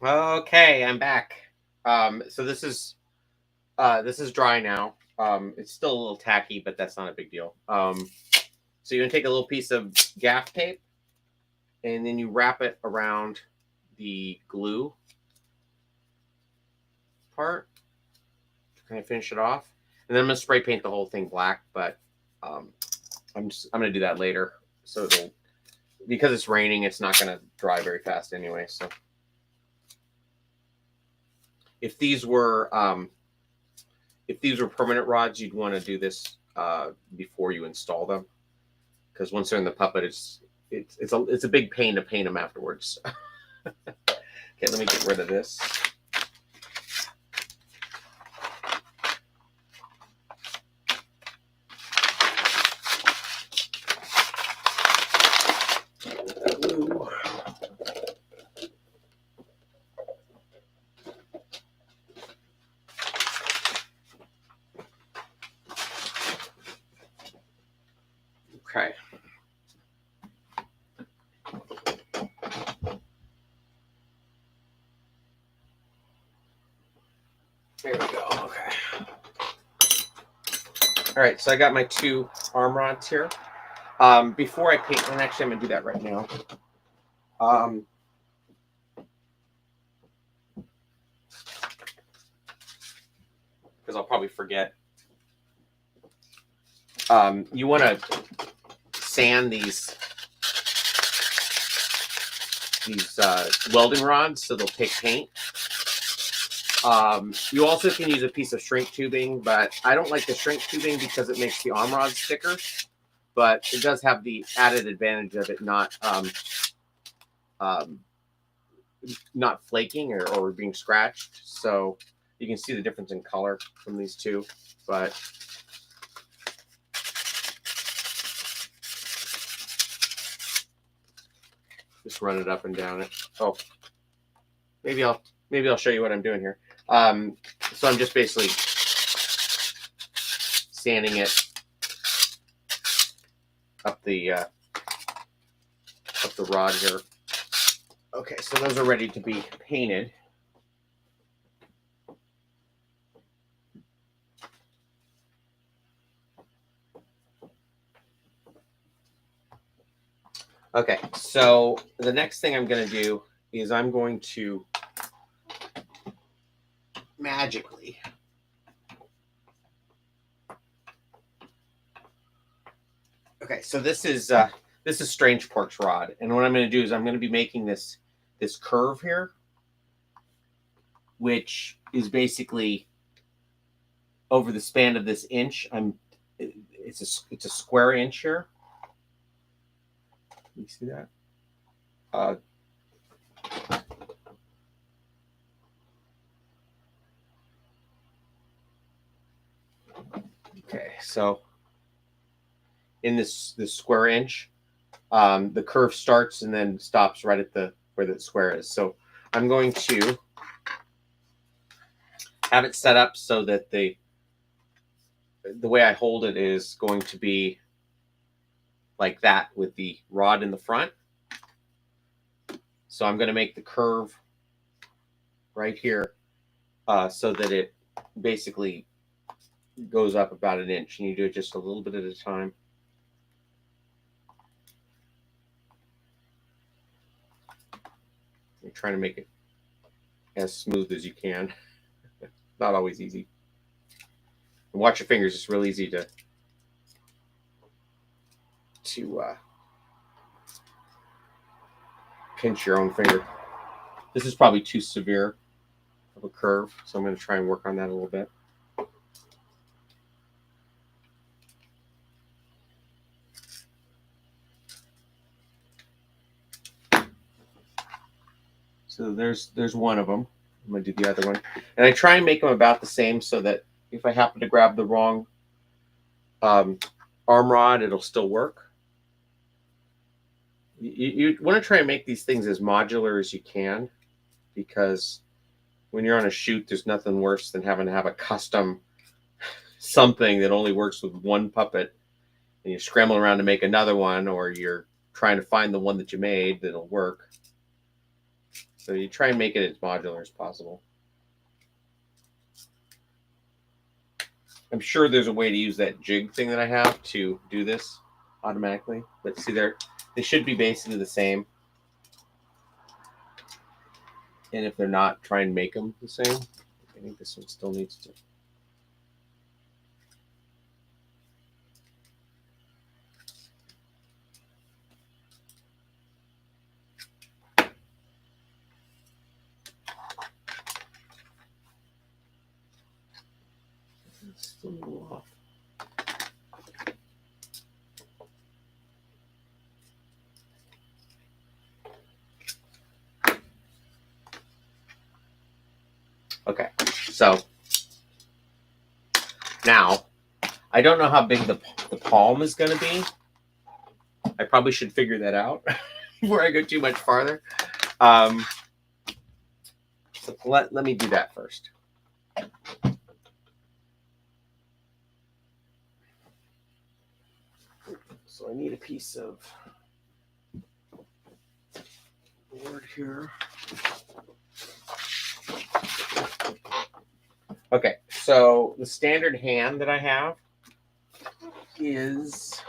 Okay, I'm back. So this is dry now. It's still a little tacky, but that's not a big deal. So you're gonna take a little piece of gaff tape and then you wrap it around the glue part to kind of finish it off. And then I'm gonna spray paint the whole thing black, but um, I'm gonna do that later. So it'll because it's raining, it's not gonna dry very fast anyway. So if these were if these were permanent rods, you'd want to do this before you install them, because once they're in the puppet, it's a big pain to paint them afterwards. Okay, let me get rid of this. Okay. There we go. Okay. All right, so I got my two arm rods here. Before I paint, and actually I'm gonna do that right now. Because I'll probably forget. You want to sand these welding rods so they'll take paint. You also can use a piece of shrink tubing, but I don't like the shrink tubing because it makes the arm rods thicker. But it does have the added advantage of it not flaking or being scratched. So you can see the difference in color from these two. But just run it up and down it. Oh, maybe I'll show you what I'm doing here. So I'm just basically sanding it up the rod here. Okay, so those are ready to be painted. Okay, so the next thing I'm going to do is I'm going to magically so this is Strange Pork's rod, and what I'm going to do is I'm going to be making this curve here, which is basically over the span of this inch. It's a square inch here. You see that? Okay, so in this square inch, the curve starts and then stops right at where the square is. So I'm going to have it set up so that the way I hold it is going to be like that with the rod in the front. So I'm going to make the curve right here so that it basically goes up about an inch, and you do it just a little bit at a time. You're trying to make it as smooth as you can. Not always easy. And watch your fingers. It's real easy to pinch your own finger. This is probably too severe of a curve, so I'm going to try and work on that a little bit. So there's one of them. I'm going to do the other one. And I try and make them about the same so that if I happen to grab the wrong arm rod, it'll still work. You want to try and make these things as modular as you can, because when you're on a shoot, there's nothing worse than having to have a custom something that only works with one puppet, and you're scrambling around to make another one, or you're trying to find the one that you made that'll work. So you try and make it as modular as possible. I'm sure there's a way to use that jig thing that I have to do this automatically. But see, they should be basically the same. And if they're not, try and make them the same. I think this one still needs to. It's still a little off. Okay, so now I don't know how big the palm is going to be. I probably should figure that out before I go too much farther. So let me do that first. So I need a piece of board here. Okay, so the standard hand that I have is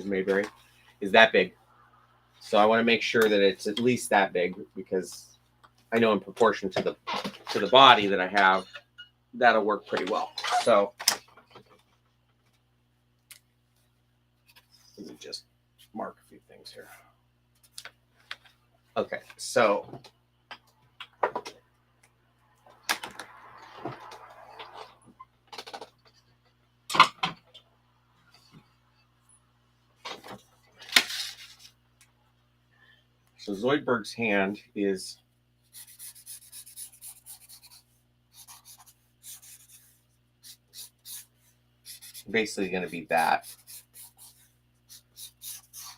Mayberry, is that big. So I want to make sure that it's at least that big, because I know in proportion to the body that I have, that'll work pretty well. So let me just mark a few things here. Okay, so Zoidberg's hand is basically going to be that,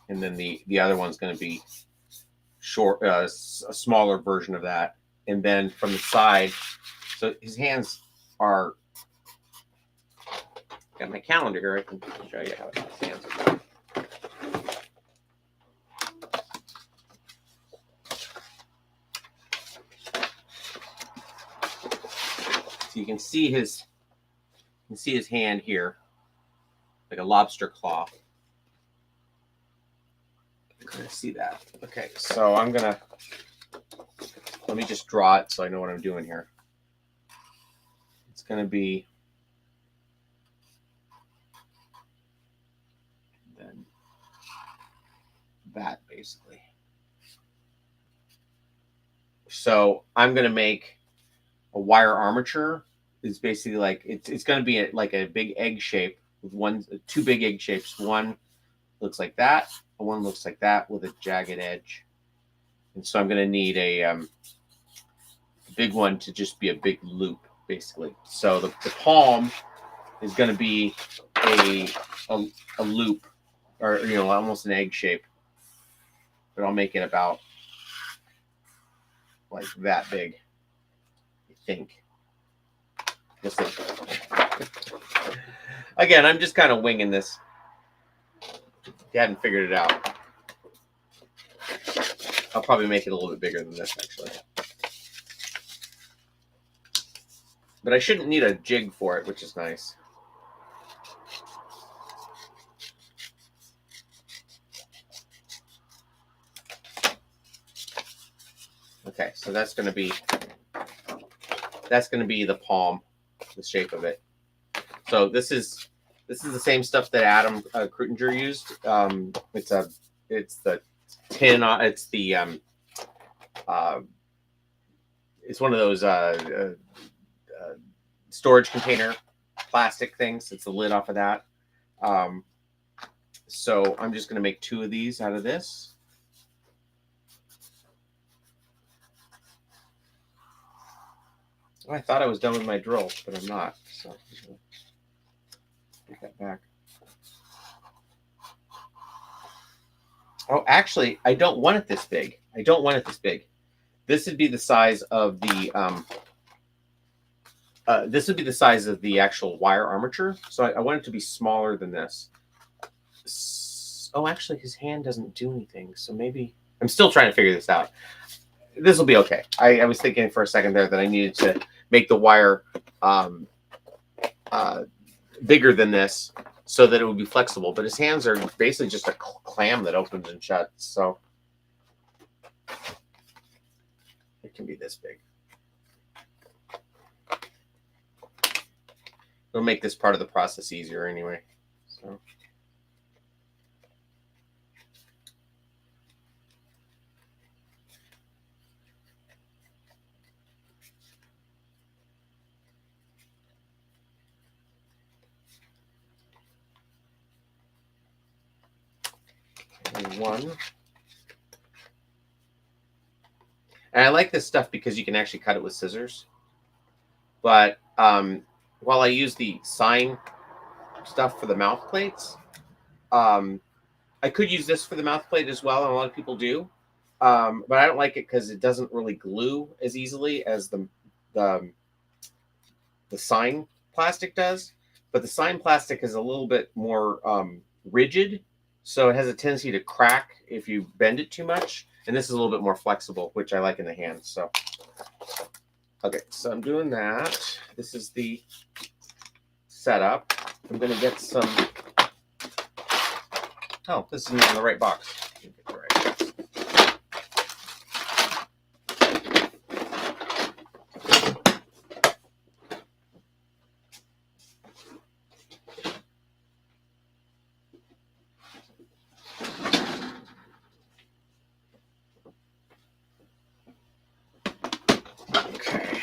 and then the other one's going to be short, a smaller version of that, and then from the side, so his hands are. Got my calendar here. I can show you how his hands are done. So you can see his hand here, like a lobster claw. You can see that. Okay, so let me just draw it so I know what I'm doing here. It's gonna be then that basically. So I'm gonna make a wire armature. Is basically like it's going to be like a big egg shape with two big egg shapes. One looks like that, and one looks like that with a jagged edge. And so I'm going to need a big one to just be a big loop, basically. So the palm is going to be a loop, or almost an egg shape, but I'll make it about like that big, I think. Again, I'm just kind of winging this. If you hadn't figured it out, I'll probably make it a little bit bigger than this, actually. But I shouldn't need a jig for it, which is nice. Okay, so that's going to be the palm, the shape of it. So this is the same stuff that Adam Krutinger used. It's the tin. It's one of those storage container plastic things. It's the lid off of that. So I'm just going to make 2 of these out of this. I thought I was done with my drill, but I'm not. So take that back. Oh, actually, I don't want it this big. This would be the size of the actual wire armature. So I want it to be smaller than this. Oh, actually, his hand doesn't do anything. So maybe I'm still trying to figure this out. This will be okay. I was thinking for a second there that I needed to make the wire bigger than this so that it would be flexible. But his hands are basically just a clam that opens and shuts. So it can be this big. It'll make this part of the process easier anyway. So. One. And I like this stuff because you can actually cut it with scissors. But while I use the sign stuff for the mouth plates, I could use this for the mouth plate as well, and a lot of people do. But I don't like it because it doesn't really glue as easily as the sign plastic does. But the sign plastic is a little bit more rigid, so it has a tendency to crack if you bend it too much. And this is a little bit more flexible, which I like in the hand. So, okay, so I'm doing that. This is the setup. I'm going to get some. Oh, this isn't in the right box. Okay.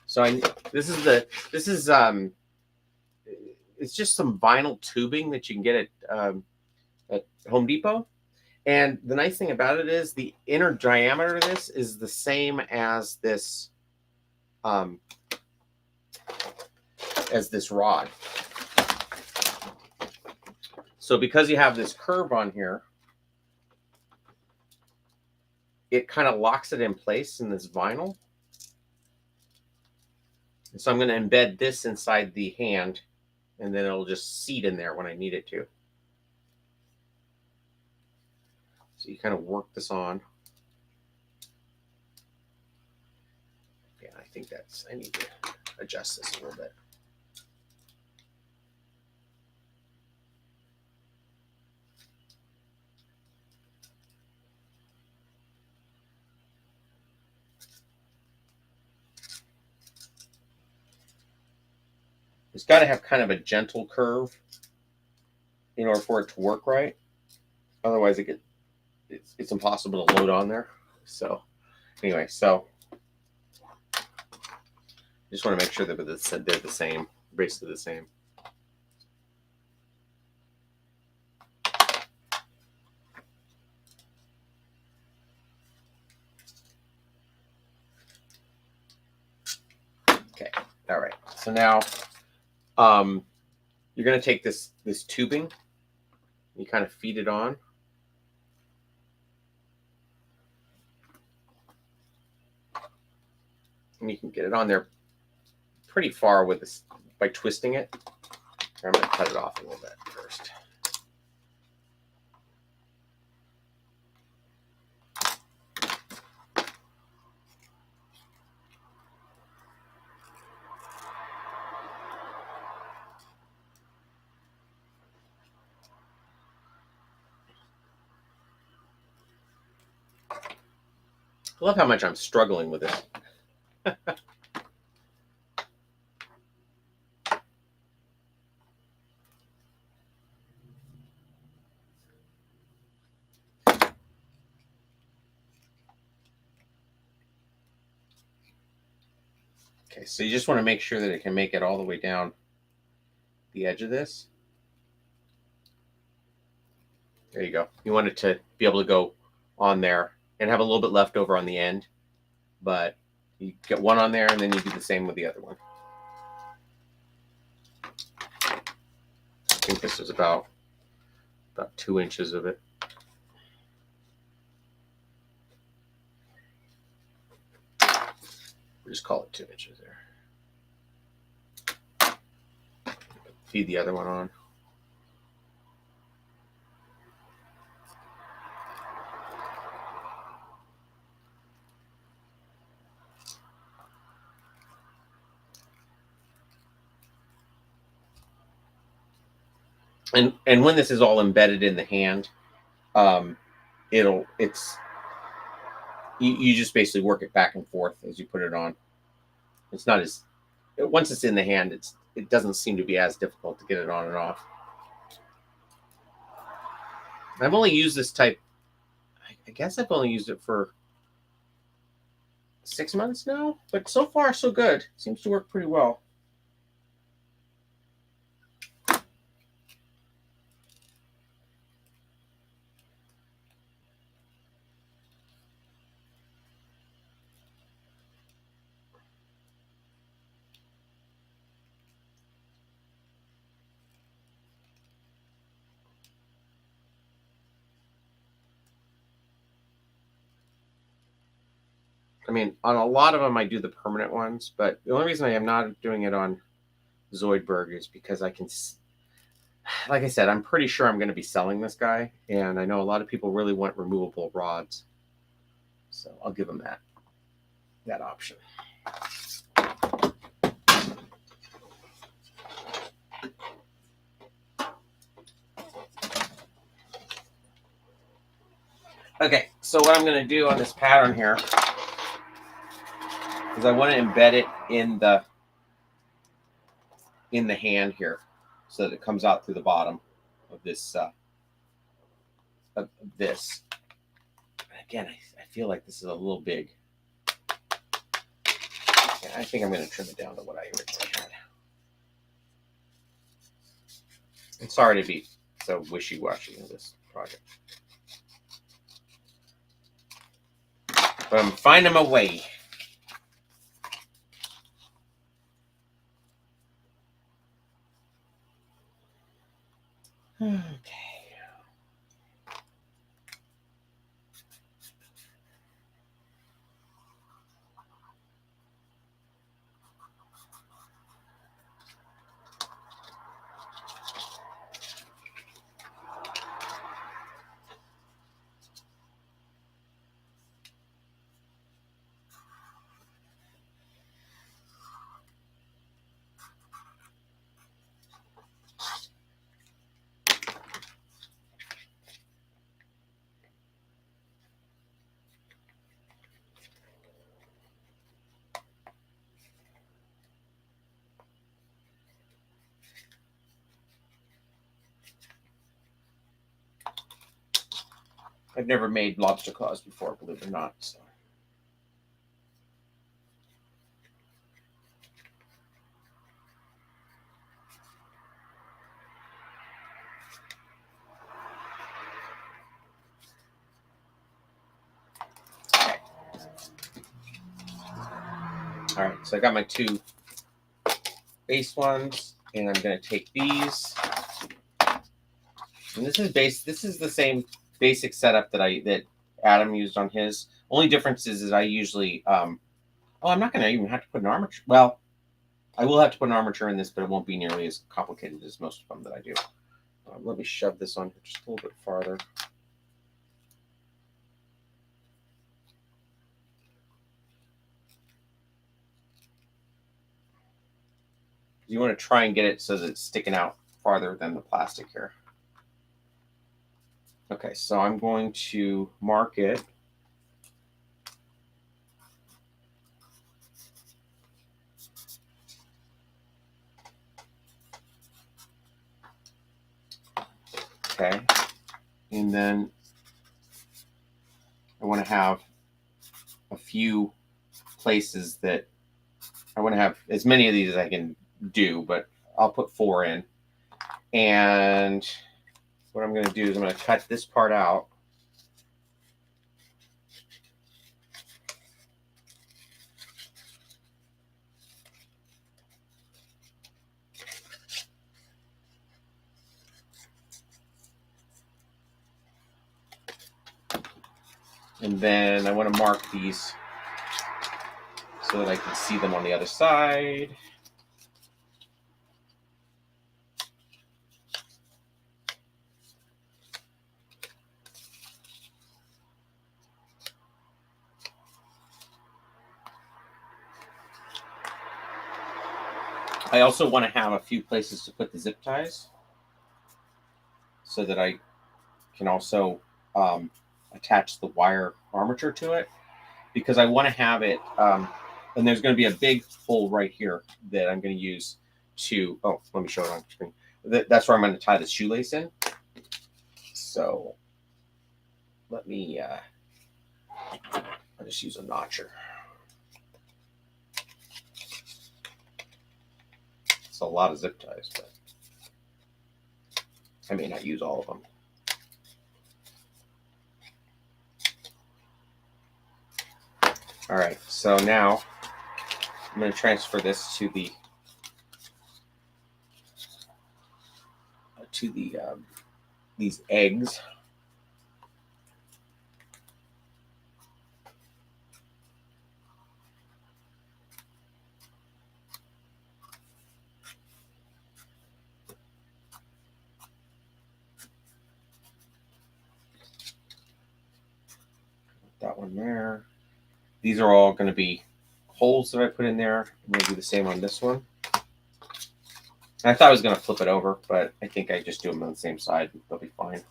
So this is it's just some vinyl tubing that you can get at Home Depot. And the nice thing about it is the inner diameter of this is the same as this rod. So because you have this curve on here, it kind of locks it in place in this vinyl. And so I'm going to embed this inside the hand, and then it'll just seat in there when I need it to. So you kind of work this on. Yeah, I think I need to adjust this a little bit. It's got to have kind of a gentle curve in order for it to work right. Otherwise, it's impossible to load on there. So anyway, so just want to make sure that they're the same, basically the same. Okay, all right. So now you're going to take this tubing, you kind of feed it on. And you can get it on there pretty far with this by twisting it. I'm going to cut it off a little bit first. I love how much I'm struggling with this. Okay, so you just want to make sure that it can make it all the way down the edge of this. There you go. You want it to be able to go on there and have a little bit left over on the end, but you get one on there and then you do the same with the other one. I think this is about 2 inches of it. We'll just call it 2 inches there. feed the other one on. And when this is all embedded in the hand, it's you just basically work it back and forth as you put it on. It's not as once it's in the hand, it doesn't seem to be as difficult to get it on and off. I've only used this type. I guess I've only used it for 6 months now, but so far so good. Seems to work pretty well. I mean, on a lot of them, I do the permanent ones, but the only reason I am not doing it on Zoidberg is because I can, like I said, I'm pretty sure I'm going to be selling this guy, and I know a lot of people really want removable rods, so I'll give them that option. Okay, so what I'm going to do on this pattern here is I want to embed it in the hand here, so that it comes out through the bottom of this. Again, I feel like this is a little big. Yeah, I think I'm going to trim it down to what I originally had. I'm sorry to be so wishy-washy in this project, but I'm finding my way. Okay. I've never made lobster claws before, believe it or not. So. Okay. All right, so I got my two base ones, and I'm going to take these. And this is the same basic setup that Adam used on his. Only difference is I usually I'm not going to even have to put an armature. Well, I will have to put an armature in this, but it won't be nearly as complicated as most of them that I do. Let me shove this on here just a little bit farther. You want to try and get it so that it's sticking out farther than the plastic here. Okay, so I'm going to mark it. Okay, and then I want to have a few places that I want to have as many of these as I can do, but I'll put 4 in. And what I'm going to do is I'm going to cut this part out. And then I want to mark these so that I can see them on the other side. I also want to have a few places to put the zip ties so that I can also attach the wire armature to it, because I want to have it, and there's going to be a big hole right here that I'm going to use to, oh, let me show it on screen. That's where I'm going to tie the shoelace in. So let me, I'll just use a notcher. It's a lot of zip ties, but I may not use all of them. All right, so now I'm going to transfer this to the these eggs. That one there. These are all going to be holes that I put in there. I'm going to do the same on this one. I thought I was going to flip it over, but I think I just do them on the same side. They'll be fine.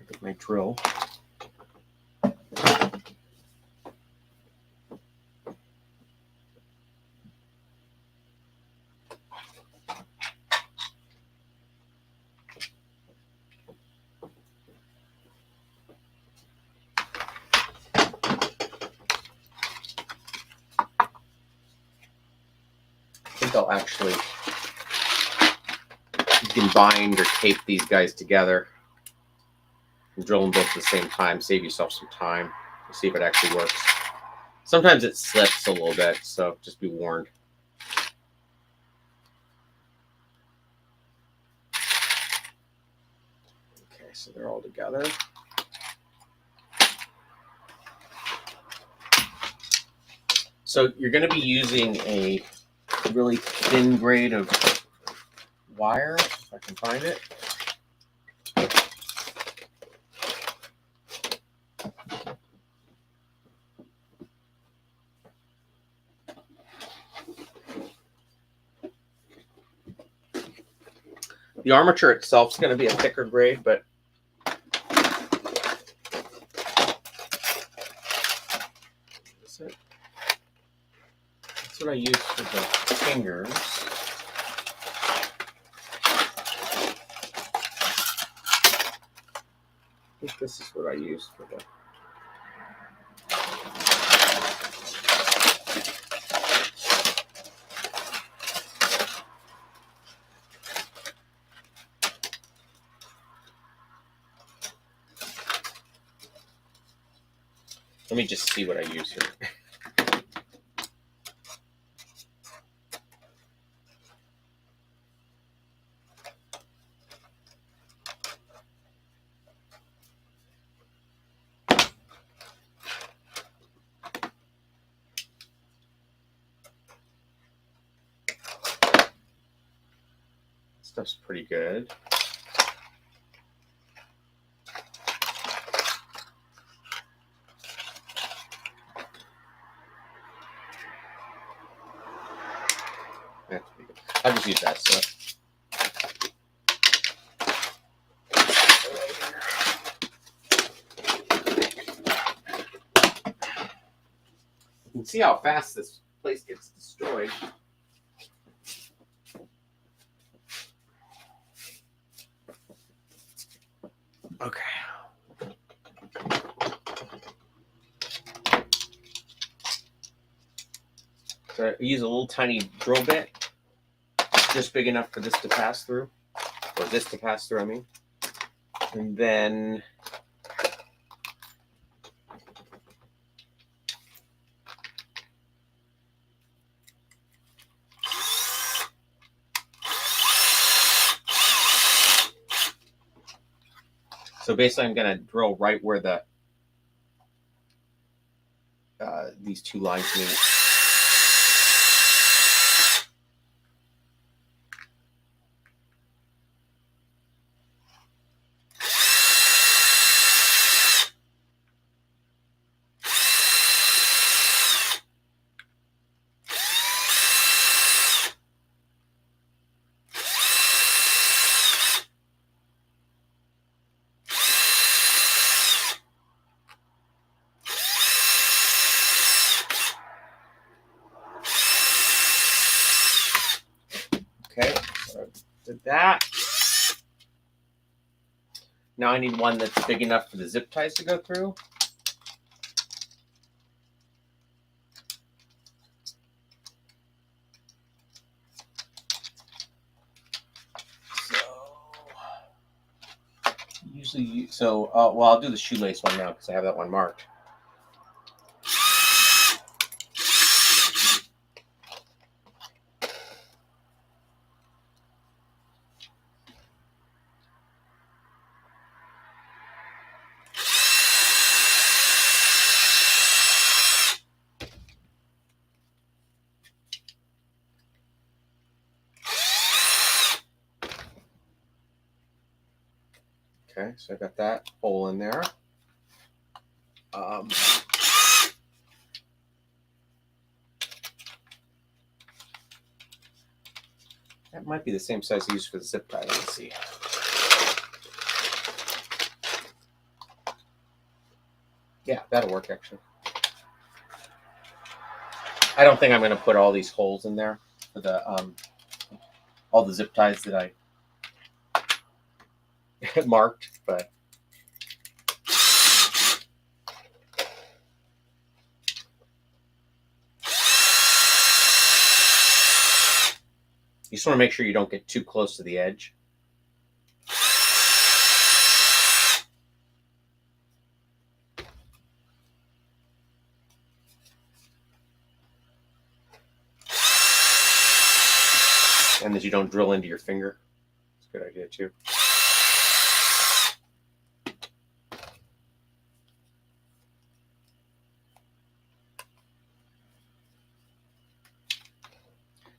Get my drill. I think I'll actually, you can bind or tape these guys together and drill them both at the same time. Save yourself some time. See if it actually works. Sometimes it slips a little bit, so just be warned. Okay, so they're all together. So you're going to be using a really thin grade of wire, if I can find it. The armature itself is going to be a thicker grade, but that's what I use for the fingers. I think this is what I use for the... Let me just see what I use here. Stuff's pretty good. That's pretty good. I'll just use that stuff. You can see how fast this place gets destroyed. Okay. So I use a little tiny drill bit, just big enough for this to pass through, or this to pass through, I mean. And then so basically I'm going to drill right where the these two lines meet. Okay, so I did that. Now I need one that's big enough for the zip ties to go through. Well, I'll do the shoelace one now because I have that one marked. Okay, so I got that hole in there. That might be the same size I used for the zip tie. Let's see. Yeah, that'll work actually. I don't think I'm going to put all these holes in there for the all the zip ties that I marked, but you just want to make sure you don't get too close to the edge. And that you don't drill into your finger. It's a good idea too.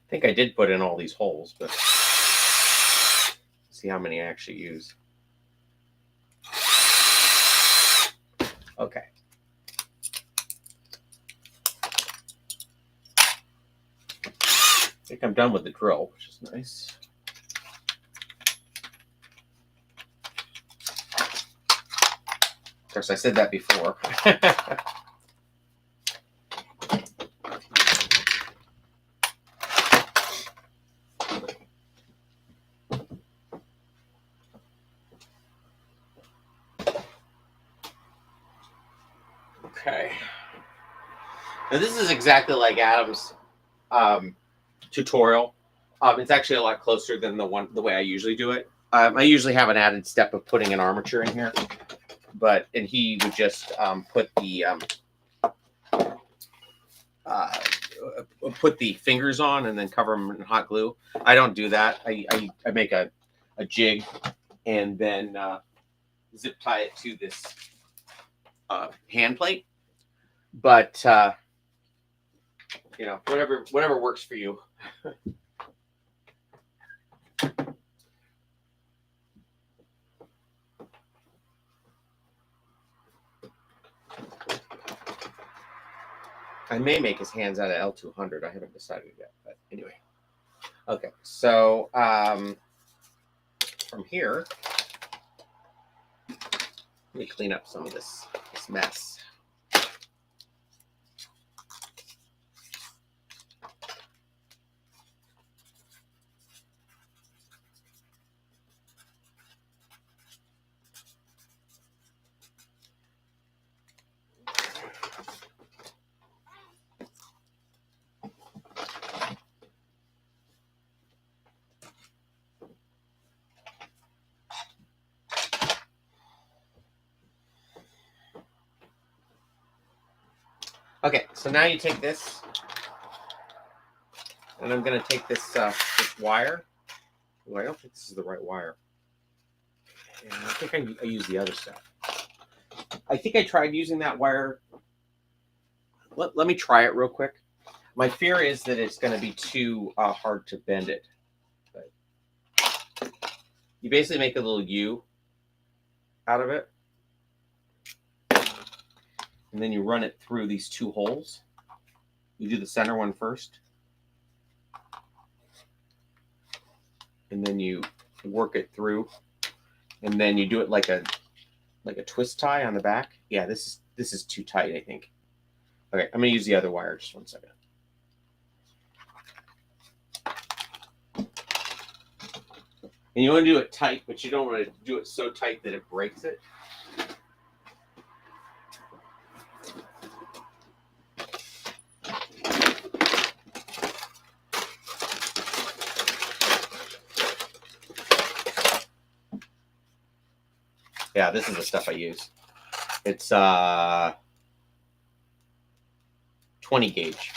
I think I did put in all these holes, but let's see how many I actually use. Okay. I think I'm done with the drill, which is nice. Of course, I said that before. Okay. Now this is exactly like Adam's tutorial. It's actually a lot closer than the way I usually do it. I usually have an added step of putting an armature in here, and he would just put the fingers on and then cover them in hot glue. I don't do that. I make a jig and then zip tie it to this hand plate. But you know, whatever works for you. I may make his hands out of L200. I haven't decided yet, but anyway. Okay, so from here, let me clean up some of this mess. Okay, so now you take this, and I'm going to take this wire. Oh, I don't think this is the right wire. And I think I use the other stuff. I think I tried using that wire let me try it real quick. My fear is that it's going to be too hard to bend it. But you basically make a little U out of it. And then you run it through these two holes. You do the center one first. And then you work it through. And then you do it like a twist tie on the back. Yeah, this is too tight, I think. Okay, I'm going to use the other wire. Just one second. And you want to do it tight, but you don't want to do it so tight that it breaks it. Yeah, this is the stuff I use. It's 20 gauge.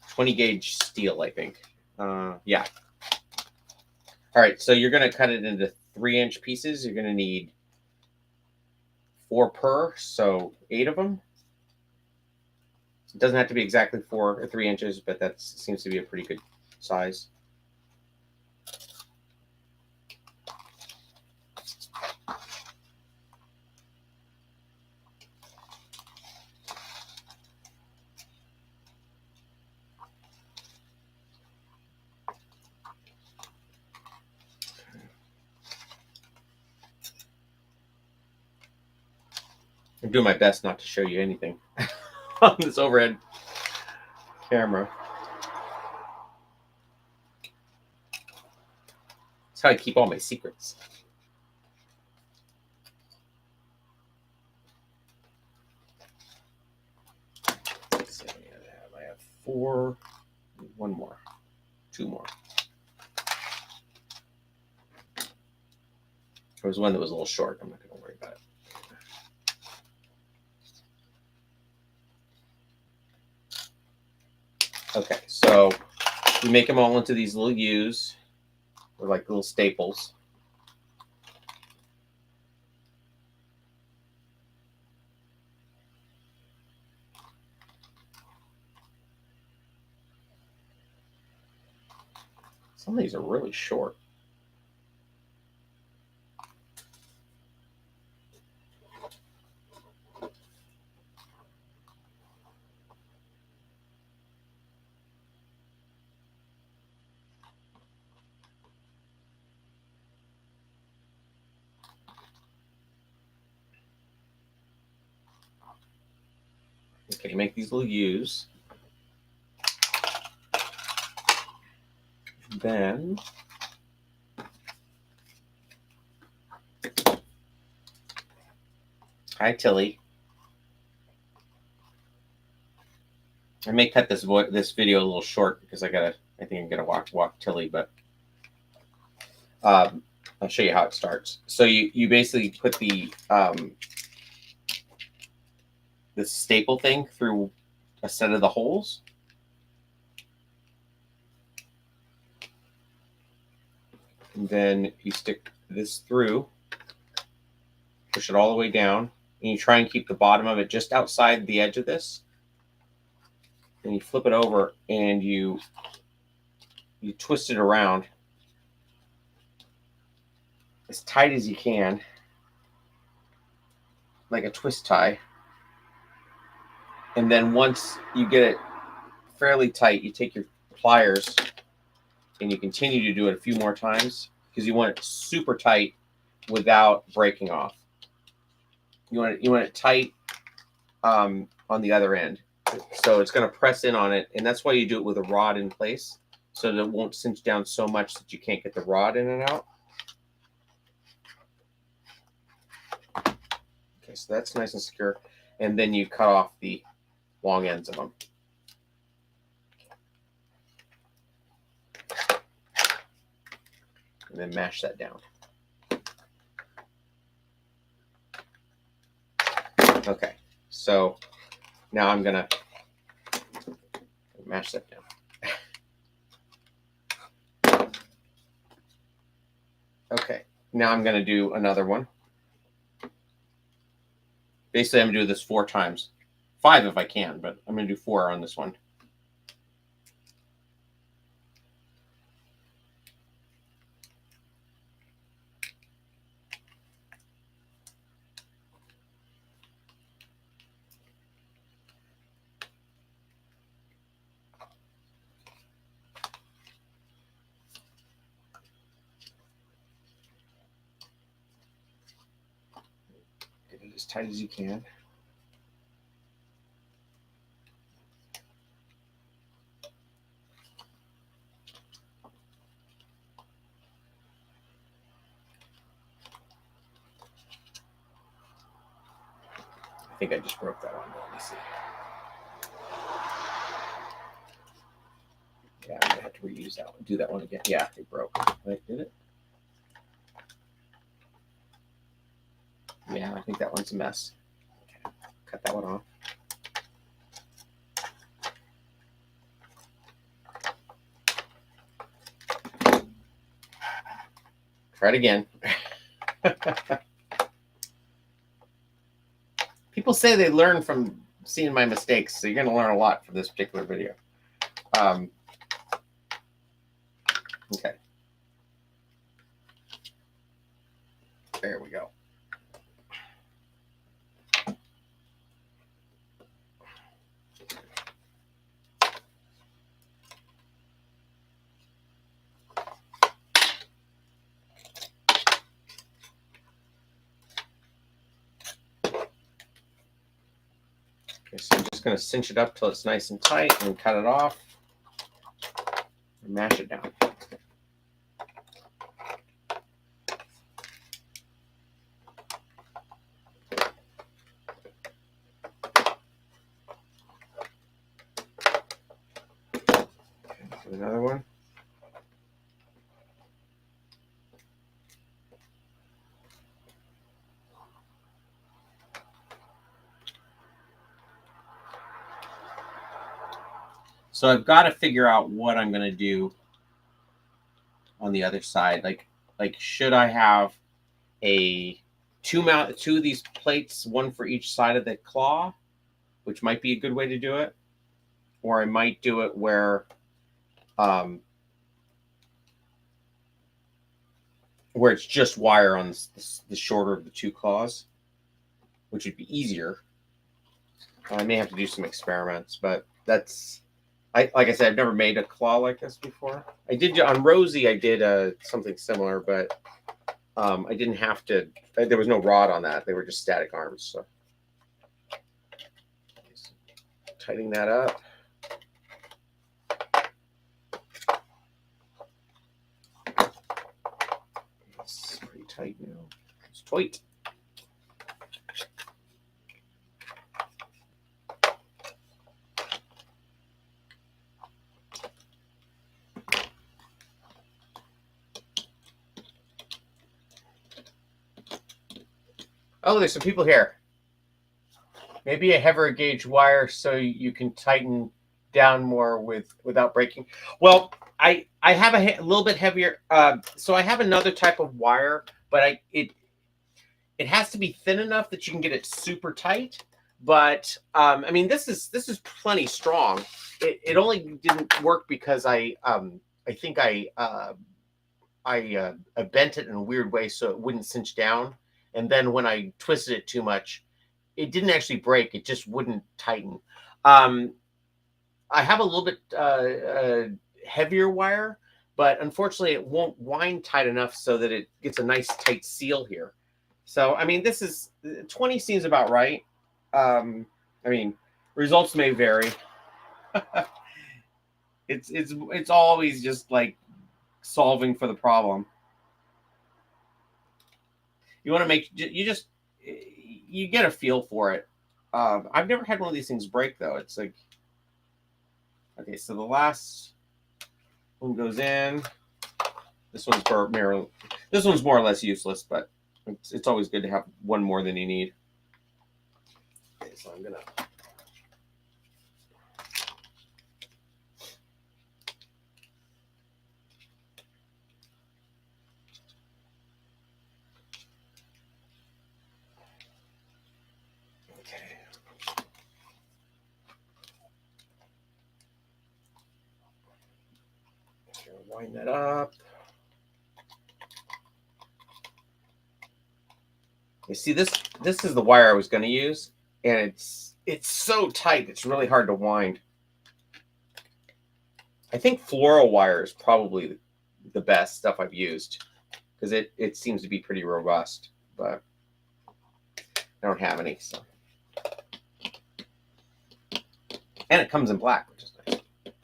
20 gauge steel, I think. Yeah. All right, so you're going to cut it into 3-inch pieces. You're going to need 4 per, so 8 of them. It doesn't have to be exactly 4 or 3 inches, but that seems to be a pretty good size. I'm doing my best not to show you anything on this overhead camera. That's how I keep all my secrets. Let's see, I have 4, 1 more, 2 more. There was one that was a little short. I'm not going to worry about it. Okay, so you make them all into these little U's, or like little staples. Some of these are really short. Okay, make these little U's. Then hi, Tilly. I may cut this video a little short because I think I'm gonna walk Tilly, but I'll show you how it starts. So you basically put the staple thing through a set of the holes. And then you stick this through, push it all the way down, and you try and keep the bottom of it just outside the edge of this. And you flip it over and you twist it around as tight as you can, like a twist tie. And then once you get it fairly tight, you take your pliers and you continue to do it a few more times because you want it super tight without breaking off. You want it tight on the other end. So it's going to press in on it, and that's why you do it with a rod in place, so that it won't cinch down so much that you can't get the rod in and out. Okay, so that's nice and secure. And then you cut off the long ends of them. And then mash that down. Okay, so now I'm going to mash that down. Okay, now I'm going to do another one. Basically, I'm going to do this 4 times. 5 if I can, but I'm going to do 4 on this one. Get it as tight as you can. I think I just broke that one. Let me see. Yeah, I'm gonna have to reuse that one. Do that one again. Yeah, it broke. Wait, did it? Yeah, I think that one's a mess. Okay, cut that one off. Try it again. People say they learn from seeing my mistakes, so you're going to learn a lot from this particular video. Okay. There we go. Okay, so I'm just going to cinch it up till it's nice and tight and cut it off and mash it down. Okay, another one. So I've got to figure out what I'm going to do on the other side. Like should I have two of these plates, one for each side of the claw, which might be a good way to do it, or I might do it where it's just wire on the shorter of the 2 claws, which would be easier. I may have to do some experiments, but that's like I said, I've never made a claw like this before. I did on Rosie. I did something similar, but I didn't have to. There was no rod on that. They were just static arms. So tightening that up. It's pretty tight now. It's tight. Oh, there's some people here. Maybe a heavier gauge wire so you can tighten down more without breaking. Well, I have a little bit heavier. So I have another type of wire, but it has to be thin enough that you can get it super tight. But I mean, this is plenty strong. It only didn't work because I think I bent it in a weird way so it wouldn't cinch down. And then when I twisted it too much, it didn't actually break. It just wouldn't tighten. I have a little bit heavier wire, but unfortunately it won't wind tight enough so that it gets a nice tight seal here. So, I mean, this is 20 seems about right. I mean, results may vary. It's always just like solving for the problem. You want to make you get a feel for it. I've never had one of these things break though. It's like, okay, so the last one goes in. This one's more or less useless, but it's always good to have one more than you need. Okay, so I'm gonna. Wind that up. You see, this is the wire I was going to use, and it's so tight. It's really hard to wind. I think floral wire is probably the best stuff I've used because it seems to be pretty robust, but I don't have any. So, and it comes in black, which is nice.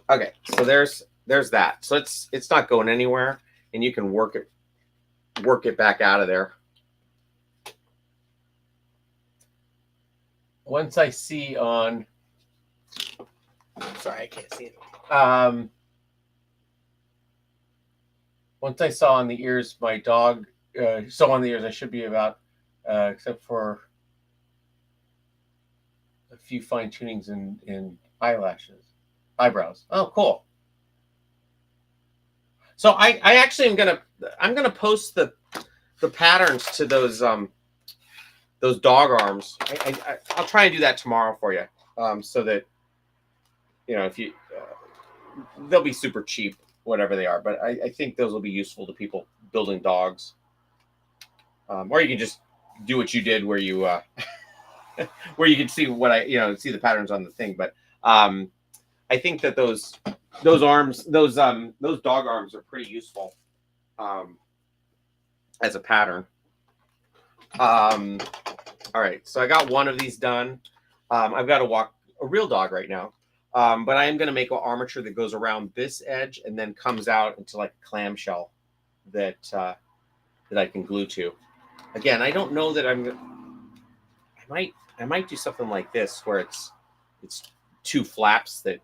Okay, so there's that. So it's not going anywhere, and you can work it back out of there. Once I see on, sorry, I can't see it. Once I saw on the ears, my dog saw on the ears. I should be about, except for a few fine tunings in eyebrows. Oh, cool. So I actually I'm gonna post the patterns to those dog arms. I'll try and do that tomorrow for you, so that if you they'll be super cheap, whatever they are, but I think those will be useful to people building dogs. Or you can just do what you did, where you where you can see what see the patterns on the thing. But I think that those arms, those dog arms are pretty useful as a pattern. All right, so I got one of these done. I've got to walk a real dog right now, but I am going to make an armature that goes around this edge and then comes out into like a clamshell that I can glue to. Again, I don't know that I might do something like this where it's two flaps that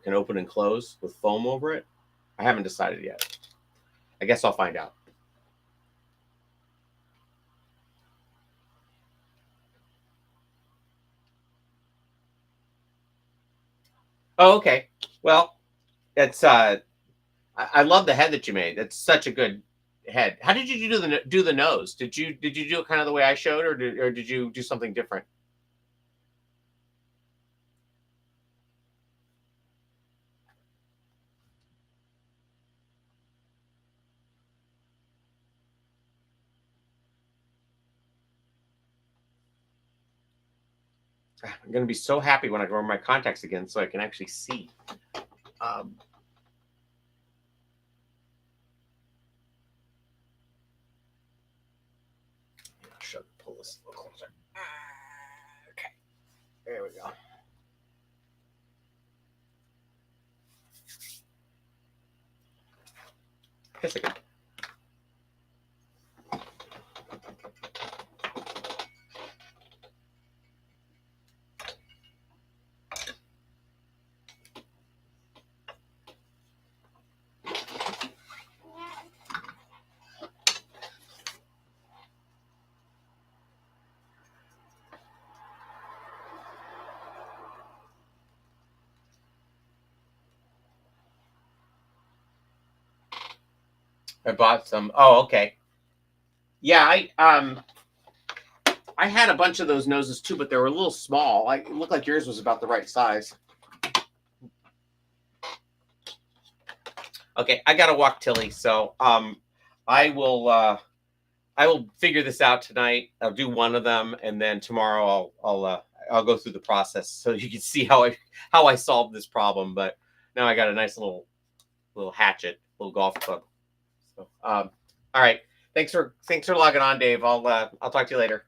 can open and close with foam over it. I haven't decided yet. I guess I'll find out. Oh, okay. Well, it's I love the head that you made. That's such a good head. How did you do the nose? Did you do it kind of the way I showed, or did you do something different? I'm going to be so happy when I go over my contacts again so I can actually see. I should pull this a little closer. Okay. There we go. I guess I could. I bought some. Oh, okay. Yeah, I had a bunch of those noses too, but they were a little small. It looked like yours was about the right size. Okay, I gotta walk Tilly, so I will figure this out tonight. I'll do one of them, and then tomorrow I'll go through the process so you can see how I solved this problem. But now I got a nice little hatchet, little golf club. So all right, thanks for logging on, Dave. I'll talk to you later.